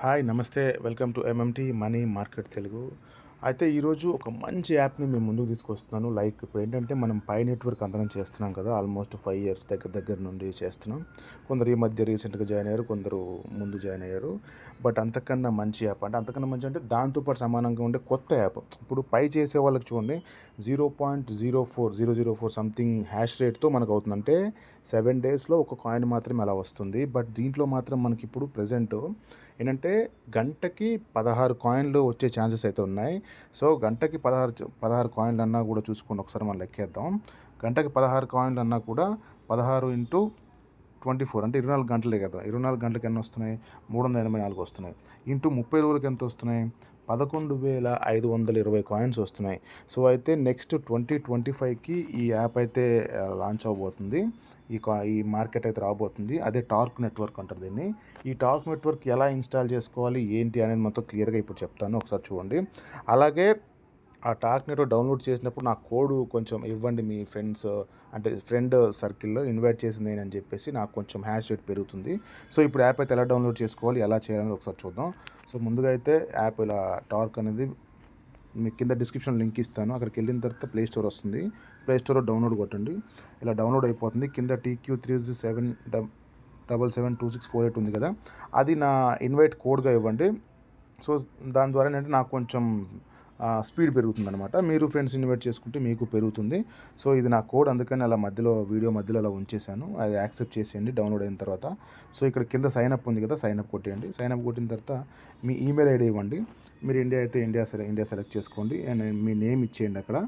Hi నమస్తే welcome to MMT money market Telugu. అయితే ఈరోజు ఒక మంచి యాప్ని మేము ముందుకు తీసుకొస్తున్నాను. లైక్ ఇప్పుడు ఏంటంటే మనం పై నెట్వర్క్ అందరం చేస్తున్నాం కదా, ఆల్మోస్ట్ 5 years దగ్గర నుండి చేస్తున్నాం. కొందరు ఈ మధ్య రీసెంట్గా జాయిన్ అయ్యారు, కొందరు ముందు జాయిన్ అయ్యారు. బట్ అంతకన్నా మంచి యాప్ అంటే అంతకన్నా మంచి అంటే దాంతోపాటు సమానంగా ఉండే కొత్త యాప్. ఇప్పుడు పై చేసే వాళ్ళకి చూడండి 0.04004 సంథింగ్ హ్యాష్ రేట్తో మనకు అవుతుంది. అంటే 7 daysలో ఒక కాయిన్ మాత్రమే అలా వస్తుంది. బట్ దీంట్లో మాత్రం మనకి ఇప్పుడు ప్రజెంట్ ఏంటంటే గంటకి 16 కాయిన్లు వచ్చే ఛాన్సెస్ అయితే ఉన్నాయి. సో గంటకి 16 కాయిన్లు అన్నా కూడా చూసుకోండి, ఒకసారి మనం లెక్కేద్దాం. గంటకి 16 కాయిన్లు అన్నా కూడా 16 ఇంటూ 24 అంటే 24 గంటలే కదా. 24 గంటలకు ఎన్ని వస్తున్నాయి? 384 వస్తున్నాయి. ఇంటూ 30 రోజులకి ఎంత వస్తున్నాయి? 11,520 కాయిన్స్ వస్తున్నాయి. సో అయితే నెక్స్ట్ 2025కి ఈ యాప్ అయితే లాంచ్ అవబోతుంది. ఈ మార్కెట్ అయితే రాబోతుంది. అదే టార్క్ నెట్వర్క్ అంటారు దీన్ని. ఈ టార్క్ నెట్వర్క్ ఎలా ఇన్స్టాల్ చేసుకోవాలి ఏంటి అనేది మొత్తం క్లియర్గా ఇప్పుడు చెప్తాను, ఒకసారి చూడండి. అలాగే ఆ టార్క్ నెట్వర్క్ డౌన్లోడ్ చేసినప్పుడు నా కోడ్ కొంచెం ఇవ్వండి మీ ఫ్రెండ్స్, అంటే ఫ్రెండ్ సర్కిల్లో ఇన్వైట్ చేసింది అని చెప్పేసి నాకు కొంచెం హ్యాష్ రేట్ పెరుగుతుంది. సో ఇప్పుడు యాప్ అయితే ఎలా డౌన్లోడ్ చేసుకోవాలి, ఎలా చేయాలని ఒకసారి చూద్దాం. సో ముందుగా అయితే యాప్ ఇలా టార్క్ అనేది మీకు కింద డిస్క్రిప్షన్ లింక్ ఇస్తాను. అక్కడికి వెళ్ళిన తర్వాత ప్లే స్టోర్ వస్తుంది. ప్లే స్టోర్లో డౌన్లోడ్ కొట్టండి. ఇలా డౌన్లోడ్ అయిపోతుంది. కింద TQ377772648 ఉంది కదా, అది నా ఇన్వైట్ కోడ్గా ఇవ్వండి. సో దాని ద్వారా ఏంటంటే నాకు కొంచెం స్పీడ్ పెరుగుతుంది అనమాట. మీరు ఫ్రెండ్స్ ఇన్వైట్ చేసుకుంటే మీకు పెరుగుతుంది. సో ఇది నా కోడ్, అందుకని అలా వీడియో మధ్యలో అలా ఉంచేసాను. అది యాక్సెప్ట్ చేసేయండి డౌన్లోడ్ అయిన తర్వాత. సో ఇక్కడ కింద సైన్అప్ ఉంది కదా, సైన్అప్ కొట్టేయండి. సైన్అప్ కొట్టిన తర్వాత మీ ఈమెయిల్ ఐడి ఇవ్వండి. మీరు ఇండియా అయితే ఇండియా సెలెక్ట్ చేసుకోండి అండ్ మీ నేమ్ ఇచ్చేయండి.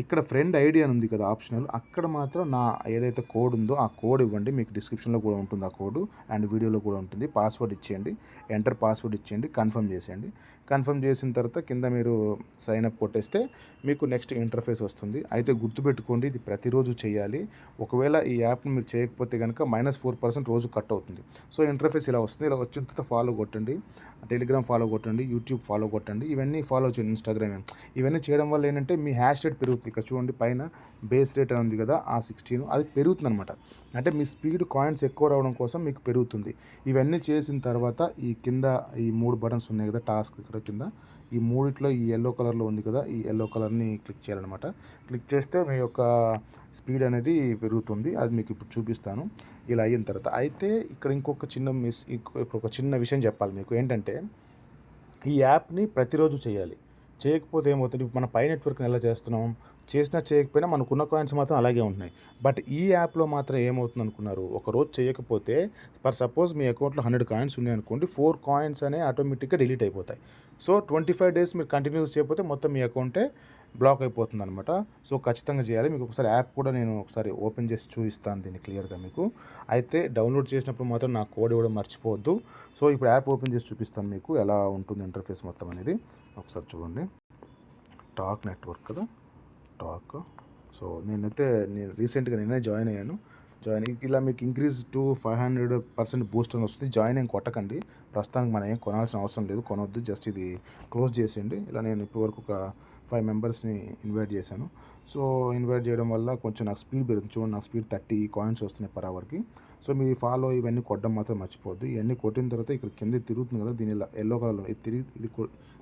ఇక్కడ ఫ్రెండ్ ఐడి అని ఉంది కదా ఆప్షనల్, అక్కడ మాత్రం నా ఏదైతే కోడ్ ఉందో ఆ కోడ్ ఇవ్వండి. మీకు డిస్క్రిప్షన్లో కూడా ఉంటుంది ఆ కోడ్ అండ్ వీడియోలో కూడా ఉంటుంది. పాస్వర్డ్ ఇచ్చేయండి, ఎంటర్ పాస్వర్డ్ ఇచ్చేయండి, కన్ఫర్మ్ చేసేయండి. కన్ఫర్మ్ చేసిన తర్వాత కింద మీరు సైన్అప్ కొట్టేస్తే మీకు నెక్స్ట్ ఇంటర్ఫేస్ వస్తుంది. అయితే గుర్తుపెట్టుకోండి, ఇది ప్రతిరోజు చేయాలి. ఒకవేళ ఈ యాప్ని మీరు చేయకపోతే కనుక -4% రోజు కట్ అవుతుంది. సో ఇంటర్ఫేస్ ఇలా వస్తుంది. ఇలా వచ్చిన తర్వాత ఫాలో కొట్టండి, టెలిగ్రామ్ ఫాలో కొట్టండి, యూట్యూబ్ ఫాలో కొట్టండి, ఇవన్నీ ఫాలో చేయండి, ఇన్స్టాగ్రామ్. ఇవన్నీ చేయడం వల్ల ఏంటంటే మీ హ్యాష్ రేట్ పెరుగుతుంది. ఇక్కడ చూడండి పైన బేస్ రేట్ అని ఉంది కదా, ఆ 16 అది పెరుగుతుంది అనమాట. అంటే మీ స్పీడ్ కాయిన్స్ ఎక్కువ రావడం కోసం మీకు పెరుగుతుంది. ఇవన్నీ చేసిన తర్వాత ఈ కింద ఈ 3 బటన్స్ ఉన్నాయి కదా, టాస్క్ ఇక్కడ కింద ఈ మూడిట్లో ఈ ఎల్లో కలర్లో ఉంది కదా, ఈ ఎల్లో కలర్ని క్లిక్ చేయాలన్నమాట. క్లిక్ చేస్తే మీ యొక్క స్పీడ్ అనేది పెరుగుతుంది. అది మీకు ఇప్పుడు చూపిస్తాను. ఇలా అయిన తర్వాత అయితే ఇక్కడ ఇంకొక చిన్న విషయం చెప్పాలి మీకు. ఏంటంటే ఈ యాప్ని ప్రతిరోజు చేయాలి. చేయకపోతే ఏమవుతుంది, ఇప్పుడు మన పై నెట్వర్క్ని ఎలా చేస్తున్నాం, చేసినా చేయకపోయినా మనకున్న కాయిన్స్ మాత్రం అలాగే ఉంటున్నాయి. బట్ ఈ యాప్లో మాత్రం ఏమవుతుంది అనుకున్నారు, ఒకరోజు చేయకపోతే సపోజ్ మీ అకౌంట్లో 100 కాయిన్స్ ఉన్నాయి అనుకోండి, 4 కాయిన్స్ అనే ఆటోమేటిక్గా డిలీట్ అయిపోతాయి. సో 25 days మీరు కంటిన్యూస్ చేయకపోతే మొత్తం మీ అకౌంటే బ్లాక్ అయిపోతుంది అనమాట. సో ఖచ్చితంగా చేయాలి. మీకు ఒకసారి యాప్ కూడా నేను ఒకసారి ఓపెన్ చేసి చూపిస్తాను దీన్ని క్లియర్గా మీకు. అయితే డౌన్లోడ్ చేసినప్పుడు మాత్రం నా కోడ్ ఇవ్వడం మర్చిపోవద్దు. సో ఇప్పుడు యాప్ ఓపెన్ చేసి చూపిస్తాను మీకు ఎలా ఉంటుంది ఇంటర్ఫేస్ మొత్తం అనేది. ఒకసారి చూడండి. టాక్ నెట్వర్క్ కదా, టాక్. సో నేను రీసెంట్గా నిన్నే జాయిన్ అయ్యాను. ఇలా మీకు ఇంక్రీజ్ టు 500% బూస్ట్ అని వస్తుంది. జాయిన్ ఏం కొట్టకండి, ప్రస్తుతానికి మనం ఏం కొనాల్సిన అవసరం లేదు, కొనొద్దు. జస్ట్ ఇది క్లోజ్ చేసేయండి. ఇలా నేను ఇప్పటివరకు ఒక 5 మెంబర్స్ని ఇన్వైట్ చేశాను. సో ఇన్వైట్ చేయడం వల్ల కొంచెం నాకు స్పీడ్ పెరుగుతుంది. చూడండి, నాకు స్పీడ్ 30 కాయిన్స్ వస్తున్నాయి పర్ అవర్కి. సో మీ ఫాలో ఇవన్నీ కొట్టడం మాత్రం మర్చిపోద్దు. ఇవన్నీ కొట్టిన తర్వాత ఇక్కడ కింద తిరుగుతుంది కదా, దీని ఎల్లో కలర్లో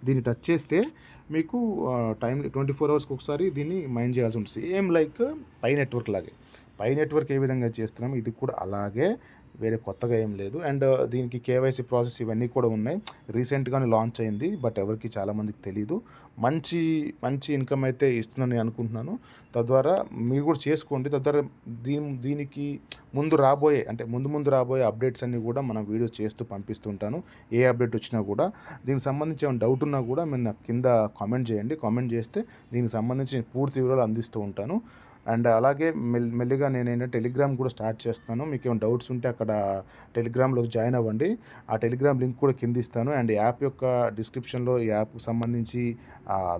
దీన్ని టచ్ చేస్తే మీకు టైం 24 hours ఒకసారి దీన్ని మైండ్ చేయాల్సి ఉంటుంది. సేమ్ లైక్ పై నెట్వర్క్ లాగే. పై నెట్వర్క్ ఏ విధంగా చేస్తున్నాం ఇది కూడా అలాగే, వేరే కొత్తగా ఏం లేదు. అండ్ దీనికి కేవైసీ ప్రాసెస్ ఇవన్నీ కూడా ఉన్నాయి. రీసెంట్గానే లాంచ్ అయింది, బట్ ఎవరికి చాలామందికి తెలీదు. మంచి ఇన్కమ్ అయితే ఇస్తుందని నేను అనుకుంటున్నాను. తద్వారా మీరు కూడా చేసుకోండి. తద్వారా దీనికి ముందు రాబోయే అప్డేట్స్ అన్నీ కూడా మనం వీడియోస్ చేస్తూ పంపిస్తుంటాను. ఏ అప్డేట్ వచ్చినా కూడా, దీనికి సంబంధించి ఏమైనా డౌట్ ఉన్నా కూడా మీరు నాకు కింద కామెంట్ చేయండి. కామెంట్ చేస్తే దీనికి సంబంధించి నేను పూర్తి వివరాలు అందిస్తూ ఉంటాను. అండ్ అలాగే మెల్లిగా నేను ఏంటంటే టెలిగ్రామ్ కూడా స్టార్ట్ చేస్తాను. మీకు ఏమైనా డౌట్స్ ఉంటే అక్కడ టెలిగ్రామ్లోకి జాయిన్ అవ్వండి. ఆ టెలిగ్రామ్ లింక్ కూడా కింద ఇస్తాను. అండ్ యాప్ యొక్క డిస్క్రిప్షన్లో ఈ యాప్కి సంబంధించి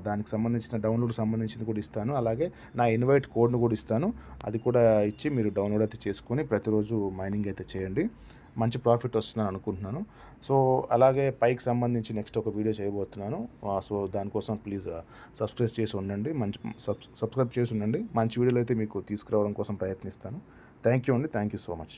దానికి సంబంధించిన డౌన్లోడ్ సంబంధించింది కూడా ఇస్తాను. అలాగే నా ఇన్వైట్ కోడ్ను కూడా ఇస్తాను. అది కూడా ఇచ్చి మీరు డౌన్లోడ్ అయితే చేసుకొని ప్రతిరోజు మైనింగ్ అయితే చేయండి. మంచి ప్రాఫిట్ వస్తుందని అనుకుంటున్నాను. సో అలాగే పైకి సంబంధించి నెక్స్ట్ ఒక వీడియో చేయబోతున్నాను. సో దానికోసం ప్లీజ్ సబ్స్క్రైబ్ చేసి ఉండండి. సబ్స్క్రైబ్ చేసి ఉండండి. మంచి వీడియోలు అయితే మీకు తీసుకురావడం కోసం ప్రయత్నిస్తాను. థ్యాంక్ యూ అండి. Thank you so much.